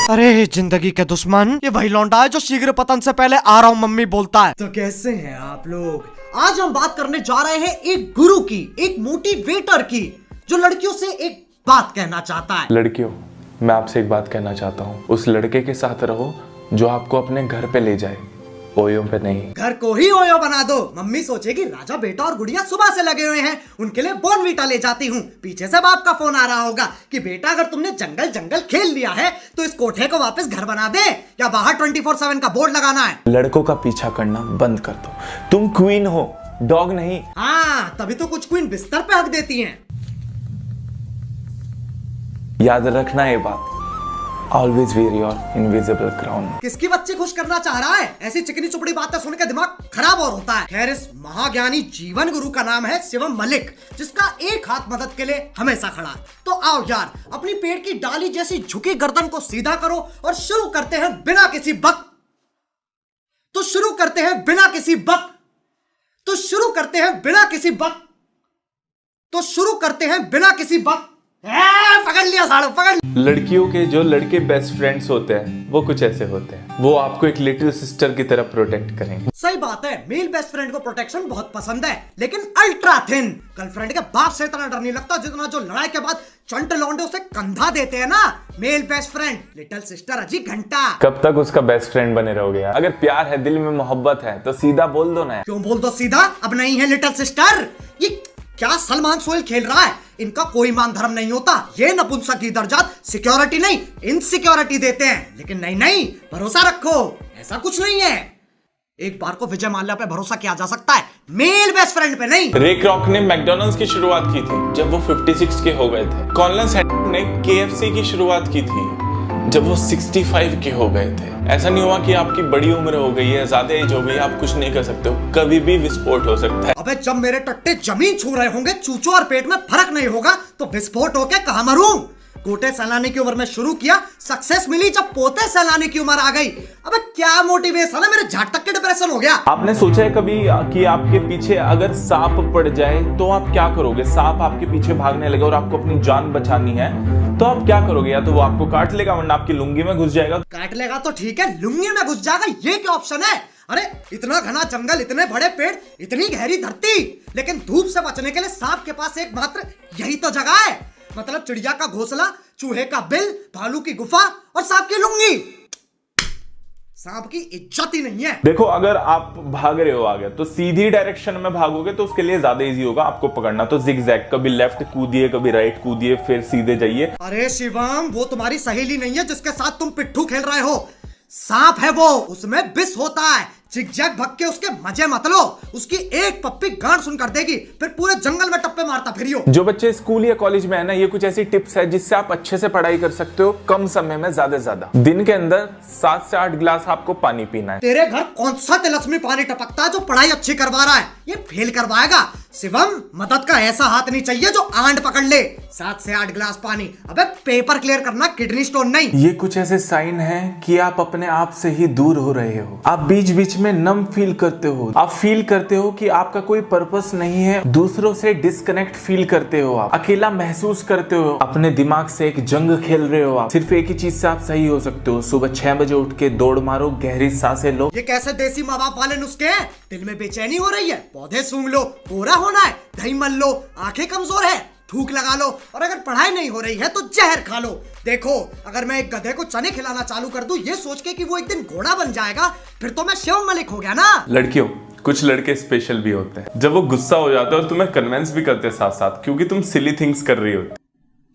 अरे जिंदगी के दुश्मन, ये वही लौंडा है जो शीघ्र पतन से पहले आ रहा हूँ मम्मी बोलता है। तो कैसे हैं आप लोग? आज हम बात करने जा रहे हैं एक गुरु की, एक मोटिवेटर की, जो लड़कियों से एक बात कहना चाहता है। लड़कियों, मैं आपसे एक बात कहना चाहता हूँ। उस लड़के के साथ रहो जो आपको अपने घर पे ले जाए, ओयो पे नहीं। घर को ही ओयो बना दो। मम्मी सोचेगी राजा बेटा और गुड़िया सुबह से लगे हुए हैं, उनके लिए बॉर्नवीटा ले जाती हूँ। पीछे से बाप का फोन आ रहा होगा कि बेटा अगर तुमने जंगल जंगल खेल लिया है तो इस कोठे को वापस घर बना दे, या बाहर 24/7 का बोर्ड लगाना है। लड़कों का पीछा करना बंद कर दो। तुम क्वीन हो, डॉग नहीं। हाँ, तभी तो कुछ क्वीन बिस्तर पे हक देती हैं। याद रखना ये बात, always wear your invisible crown. किसकी बच्ची खुश करना चाह रहा है? ऐसी चिकनी चुपड़ी बातें सुन के दिमाग खराब और होता है। खैर, इस महाज्ञानी जीवन गुरु का नाम है शिवम मलिक, जिसका एक हाथ मदद के लिए हमेशा खड़ा है। तो आओ यार, अपनी पेड़ की डाली जैसी झुकी गर्दन को सीधा करो और शुरू करते हैं बिना किसी बक तो शुरू करते हैं बिना किसी बक तो शुरू करते हैं बिना किसी बक तो शुरू करते हैं बिना किसी बक पकड़ लिया साड़ू, पकड़। लड़कियों के जो लड़के बेस्ट फ्रेंड्स होते हैं वो कुछ ऐसे होते हैं, वो आपको एक लिटिल सिस्टर की तरह प्रोटेक्ट करेंगे। सही बात है, मेल बेस्ट फ्रेंड को प्रोटेक्शन बहुत पसंद है, लेकिन अल्ट्रा थिन। गर्लफ्रेंड के बाप से इतना डर नहीं लगता जितना जो लड़ाई के बाद चंट लौंडे उसे कंधा देते हैं ना male best friend. Little sister अजी घंटा। कब तक उसका बेस्ट फ्रेंड बने रहोगे यार? अगर प्यार है, दिल में मोहब्बत है तो सीधा बोल दो ना। क्यों बोल दो सीधा? अब नहीं है लिटिल सिस्टर। ये क्या सलमान सोहेल खेल रहा है? इनका कोई मान धर्म नहीं होता। ये नपुंसक दर्जात सिक्योरिटी नहीं इनसिक्योरिटी देते हैं। लेकिन नहीं नहीं, भरोसा रखो, ऐसा कुछ नहीं है। एक बार को विजय माल्या पे भरोसा किया जा सकता है, मेल बेस्ट फ्रेंड पे नहीं। रे क्रॉक ने मैकडॉनल्ड्स की शुरुआत की थी जब वो 56 के हो गए थे। कॉलिन सैंडर्स ने KFC की शुरुआत की थी जब वो 65 के हो गए थे। ऐसा नहीं हुआ कि आपकी बड़ी उम्र हो गई है, ज्यादा एज हो गई, आप कुछ नहीं कर सकते हो, कभी भी विस्फोट हो सकता है। अबे जब मेरे टट्टे जमीन छू रहे होंगे, चूचो और पेट में फर्क नहीं होगा तो विस्फोट होके कहां मरूं? गोटे सैलानी की उम्र में शुरू किया, सक्सेस मिली जब पोते सैलानी की उम्र आ गई। अबे क्या मोटिवेशन है, मेरे झाट तक के डिप्रेशन हो गया। आपने सोचा है कभी कि आपके पीछे अगर सांप पड़ जाए तो आप क्या करोगे? सांप आपके पीछे भागने लगे और आपको अपनी जान बचानी है तो आप क्या करोगे? या तो वो आपको काट लेगा वरना आपकी लुंगी में घुस जाएगा। काट लेगा तो ठीक है, लुंगी में घुस जाएगा ये क्या ऑप्शन है? अरे इतना घना जंगल, इतने बड़े पेड़, इतनी गहरी धरती, लेकिन धूप से बचने के लिए सांप के पास एकमात्र यही तो जगह है। मतलब चिड़िया का घोंसला, चूहे का बिल, भालू की गुफा और सांप की लुंगी। सांप की इज्जत ही नहीं है। देखो, अगर आप भाग रहे हो आगे तो सीधी डायरेक्शन में भागोगे तो उसके लिए ज्यादा इजी होगा आपको पकड़ना। तो जिगजैग, कभी लेफ्ट कूदिए, कभी राइट कूदिए, फिर सीधे जाइए। अरे शिवम, वो तुम्हारी सहेली नहीं है जिसके साथ तुम पिट्ठू खेल रहे हो। सांप है वो, उसमें विष होता है। जिगजैग भग के उसके मजे मत लो, उसकी एक पप्पी गांड सुन कर देगी, फिर पूरे जंगल में टप्पे मारता फिरियो। जो बच्चे स्कूल या कॉलेज में है ना, ये कुछ ऐसी टिप्स है जिससे आप अच्छे से पढ़ाई कर सकते हो कम समय में ज्यादा से ज्यादा। दिन के अंदर 7 से 8 गिलास आपको पानी पीना है। तेरे घर कौन सा तिलस्मी पानी टपकता है जो पढ़ाई अच्छी करवा रहा है? ये फेल करवाएगा। शिवम, मदद का ऐसा हाथ नहीं चाहिए जो आंट पकड़ ले। 7 से 8 गिलास पानी, अबे पेपर क्लियर करना, किडनी स्टोन नहीं। ये कुछ ऐसे साइन है कि आप अपने आप से ही दूर हो रहे हो। आप बीच बीच में नम फील करते हो, आप फील करते हो कि आपका कोई पर्पस नहीं है, दूसरों से डिस्कनेक्ट फील करते हो, आप अकेला महसूस करते हो, अपने दिमाग से एक जंग खेल रहे हो। आप सिर्फ एक ही चीज से आप सही हो सकते हो, सुबह 6 बजे उठ के दौड़ मारो, गहरी सांसें लो। ये कैसे देसी माँ बाप वाले नुस्खे हैं? दिल में बेचैनी हो रही है, पौधे सूंघ लो। गोरा होना है, दही मल लो। आंखें कमजोर है, थूक लगा लो। और अगर पढ़ाई नहीं हो रही है तो जहर खा लो। देखो, अगर मैं एक गधे को चने खिलाना चालू कर दूं ये सोच के कि वो एक दिन घोड़ा बन जाएगा, फिर तो मैं शिवम मलिक हो गया ना। लड़कियों, कुछ लड़के स्पेशल भी होते हैं जब वो गुस्सा हो जाते हैं और तुम्हें कन्विंस भी करते हैं साथ साथ, क्योंकि तुम सिली थिंग्स कर रही हो।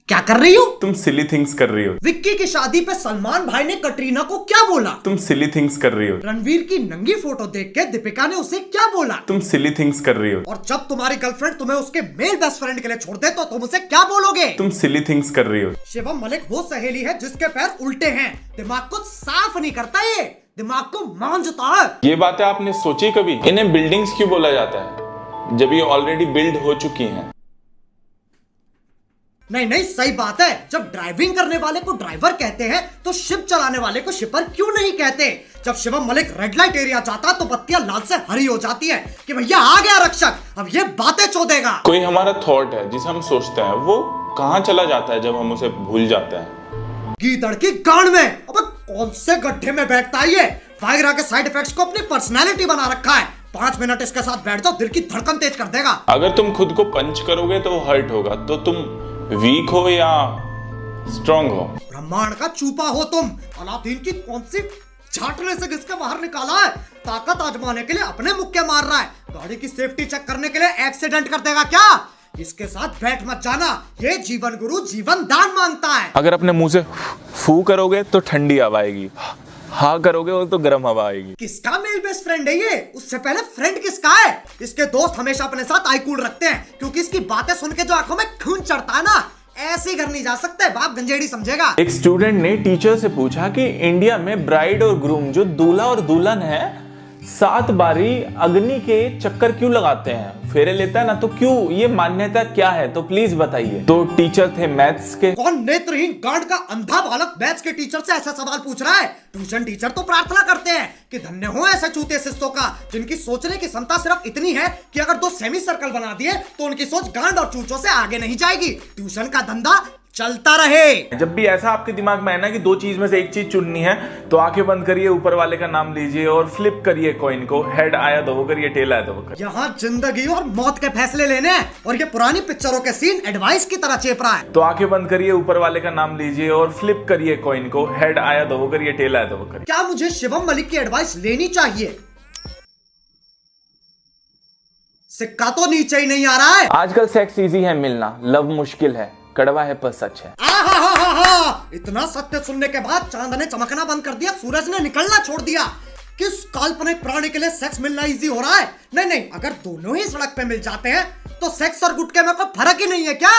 क्या कर रही हो? तुम सिली थिंग्स कर रही हो। विक्की की शादी पे सलमान भाई ने कटरीना को क्या बोला? तुम सिली थिंग्स कर रही हो। रणवीर की नंगी फोटो देख के दीपिका ने उसे क्या बोला? तुम सिली थिंग्स कर रही हो। और जब तुम्हारी गर्लफ्रेंड तुम्हें उसके मेल बेस्ट फ्रेंड के लिए छोड़ दे तो तुम उसे क्या बोलोगे? तुम सिली थिंग्स कर रही हो। शिवम मलिक वो सहेली है जिसके पैर उल्टे हैं, दिमाग को साफ नहीं करता, ये दिमाग को मांझता है। ये बातें आपने सोची कभी? इन्हें बिल्डिंग्स क्यों बोला जाता है जब ये ऑलरेडी बिल्ड हो चुकी हैं? नहीं नहीं, सही बात है। जब ड्राइविंग करने वाले को ड्राइवर कहते हैं तो शिप चलाने वाले को शिपर क्यों नहीं कहते? जब Shivam Malik red light area जाता तो बत्तियां लाल से हरी हो जाती है कि भैया आ गया रक्षक, अब ये बातें चोदेगा। कोई हमारा थॉट है जिसे हम सोचते हैं, वो कहाँ चला जाता है जब हम उसे भूल जाते हैं? गीदड़ की गांड में। अब कौन से गड्ढे में बैठता है ये? वायग्रा के साइड इफेक्ट्स को अपनी पर्सनालिटी बना रखा है। 5 मिनट इसके साथ बैठ जाओ, दिल की धड़कन तेज कर देगा। अगर तुम खुद को पंच करोगे तो हर्ट होगा, तो तुम वीक हो या स्ट्रांग हो? ब्रह्मांड का चूपा हो तुम। अलादीन की कौन सी झाटने से घिसके बाहर निकाला है? ताकत आजमाने के लिए अपने मुक्के मार रहा है। गाड़ी की सेफ्टी चेक करने के लिए एक्सीडेंट कर देगा क्या? इसके साथ बैठ मत जाना, ये जीवन गुरु जीवन दान मांगता है। अगर अपने मुंह से फू करोगे तो ठंडी हवा आएगी, हाँ करोगे वो तो गर्म हवा आएगी। किसका मेल बेस्ट फ्रेंड है ये? उससे पहले फ्रेंड किसका है? इसके दोस्त हमेशा अपने साथ आई कूल रखते हैं, क्योंकि इसकी बातें सुन के जो आंखों में खून चढ़ता है ना, ऐसे घर नहीं जा सकते, बाप गंजेड़ी समझेगा। एक स्टूडेंट ने टीचर से पूछा कि इंडिया में ब्राइड और ग्रूम जो दूल्हा और दुल्हन है 7 बारी अग्नि के चक्कर क्यों लगाते हैं, फेरे लेता है ना, तो क्यों, ये मान्यता क्या है, तो प्लीज बताइए। तो टीचर थे मैथ्स के। कौन नेत्रहीन गांड का अंधा बालक मैथ्स के टीचर से ऐसा सवाल पूछ रहा है? ट्यूशन टीचर तो प्रार्थना करते हैं कि धन्य हो ऐसे चूते शिष्यों का, जिनकी सोचने की क्षमता सिर्फ इतनी है कि अगर 2 सेमी सर्कल बना दिए तो उनकी सोच गांड और चूचों से आगे नहीं जाएगी। ट्यूशन का धंधा चलता रहे। जब भी ऐसा आपके दिमाग में है ना कि 2 चीज में से एक चीज चुननी है, तो आंखें बंद करिए, ऊपर वाले का नाम लीजिए और फ्लिप करिए कॉइन को। हेड आया तो वो करिए, टेल आया तो वो करिए। यहाँ जिंदगी और मौत के फैसले लेने हैं, और ये पुरानी पिक्चरों के सीन एडवाइस की तरह चेप रहा है। तो आंखें बंद करिए, ऊपर वाले का नाम लीजिए और फ्लिप करिए कॉइन को। हेड आया तो वो करिए, टेल आया तो वो करिए। क्या मुझे शिवम मलिक की एडवाइस लेनी चाहिए? सिक्का तो नीचे ही नहीं आ रहा है। आजकल सेक्स इजी है मिलना, लव मुश्किल है, कड़वा है पर सच है। इतना सत्य सुनने के बाद चांद ने चमकना बंद कर दिया, सूरज ने निकलना छोड़ दिया। किस काल्पनिक प्राणी के लिए सेक्स मिलना इजी हो रहा है? नहीं, अगर दोनों ही सड़क पे मिल जाते हैं तो सेक्स और गुटके में कोई फर्क ही नहीं है क्या?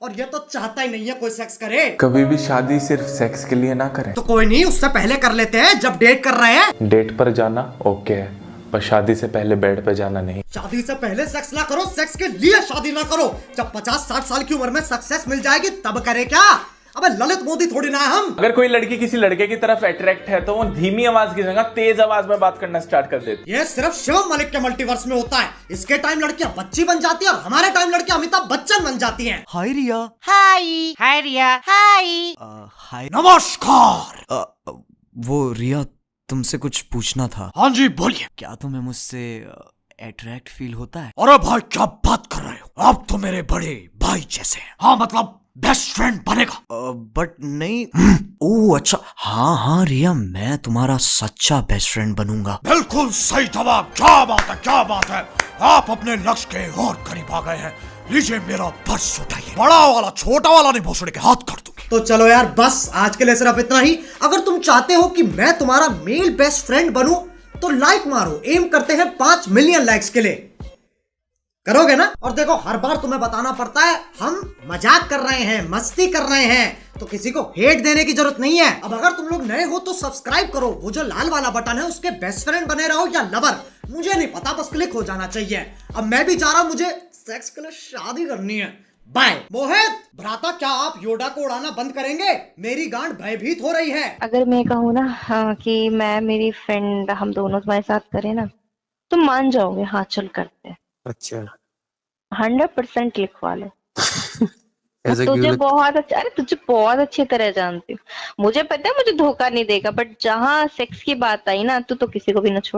और ये तो चाहता ही नहीं है कोई सेक्स करे। कभी भी शादी सिर्फ सेक्स के लिए ना करें। तो कोई नहीं, उससे पहले कर लेते हैं जब डेट कर रहे हैं। डेट पर जाना ओके है, पर शादी से पहले बेड पे जाना नहीं। शादी से पहले सेक्स ना करो, सेक्स के लिए शादी ना करो। जब 50-60 साल की उम्र में सक्सेस मिल जाएगी तब करे क्या? अबे ललित मोदी थोड़ी ना है हम। अगर कोई लड़की किसी लड़के की तरफ अट्रैक्ट है तो वो धीमी आवाज की जगह तेज आवाज में बात करना स्टार्ट कर देती। ये सिर्फ शिवम मलिक के मल्टीवर्स में होता है। इसके टाइम लड़कियां बच्ची बन जाती है और हमारे टाइम लड़कियां अमिताभ बच्चन बन जाती हैं। हाय रिया। हाय रिया। हाय। हाय। नमस्कार। वो रिया, तुमसे कुछ पूछना था। हाँ जी बोलिए। क्या तुम्हें मुझसे अट्रैक्ट फील होता है? अरे भाई क्या बात कर रहे हो, आप तो मेरे बड़े भाई जैसे हैं। हाँ मतलब बेस्ट फ्रेंड बनेगा। बट नहीं। ओह अच्छा, हाँ रिया, मैं तुम्हारा सच्चा बेस्ट फ्रेंड बनूंगा। बिल्कुल सही जवाब। क्या बात है, क्या बात है। आप अपने लक्ष्य के और करीब आ गए हैं। लीजिए मेरा पर्स उठाइए। बड़ा वाला छोटा वाला नहीं, भोसड़ी के हाथ कर दूंगी। तो चलो यार, बस आज के लिए सिर्फ इतना ही। अगर तुम चाहते हो कि मैं तुम्हारा मेल बेस्ट फ्रेंड बनूं तो लाइक मारो। एम करते हैं 5 मिलियन लाइक्स के लिए। करोगे ना? और देखो, हर बार तुम्हें बताना पड़ता है हम मजाक कर रहे हैं, मस्ती कर रहे हैं, तो किसी को हेट देने की जरूरत नहीं है। अब अगर तुम लोग नए हो तो सब्सक्राइब करो, वो जो लाल वाला बटन है उसके बेस्ट फ्रेंड बने रहो या लवर, मुझे नहीं पता, बस क्लिक हो जाना चाहिए। अब मैं भी जा रहा हूं, मुझे सेक्स के लिए शादी करनी है। बाय। मोहित भ्राता, क्या आप योडा को उड़ाना बंद करेंगे? मेरी गांड भयभीत हो रही है। अगर मैं कहूँ ना कि मैं मेरी फ्रेंड हम दोनों तुम्हारे साथ करें ना, तुम मान जाओगे। हाँ चल करते हैं। अच्छा 100% लिखवा लो। ऐसा क्यों तुझे बहुत अच्छा, अरे तुझे बहुत अच्छी तरह जानती हूँ। मुझे पता है मुझे धोखा नहीं देगा, बट जहाँ सेक्स की बात आई ना, तू तो किसी को भी ना छोड़।